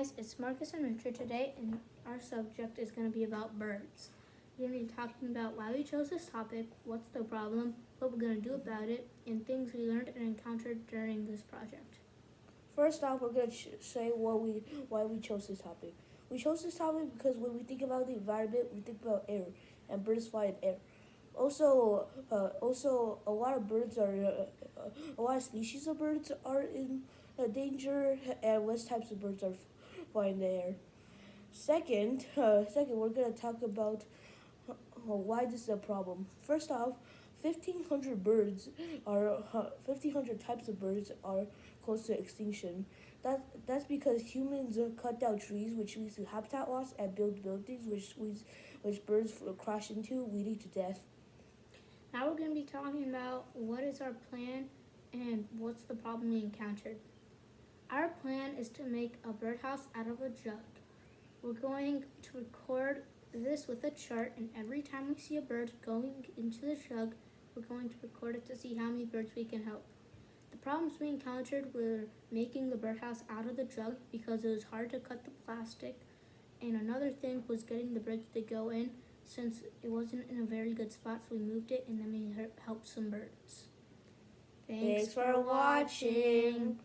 guys, it's Marcus and Richard today, and our subject is going to be about birds. We're going to be talking about why we chose this topic, what's the problem, what we're going to do about it, and things we learned and encountered during this project. First off, we're going to say why we chose this topic. We chose this topic because when we think about the environment, we think about air, and birds fly in air. Also, a lot of birds a lot of species of birds are in danger, and less types of birds are flying in the air. Second, we're going to talk about why this is a problem. First off, 1,500 birds are 1,500 types of birds are close to extinction. That's because humans cut down trees, which leads to habitat loss, and build buildings, which birds crash into, leading to death. Now we're going to be talking about what is our plan and what's the problem we encountered. Our plan is to make a birdhouse out of a jug. We're going to record this with a chart, and every time we see a bird going into the jug, we're going to record it to see how many birds we can help. The problems we encountered were making the birdhouse out of the jug because it was hard to cut the plastic, and another thing was getting the birds to go in since it wasn't in a very good spot, so we moved it and then we helped some birds. Thanks for watching.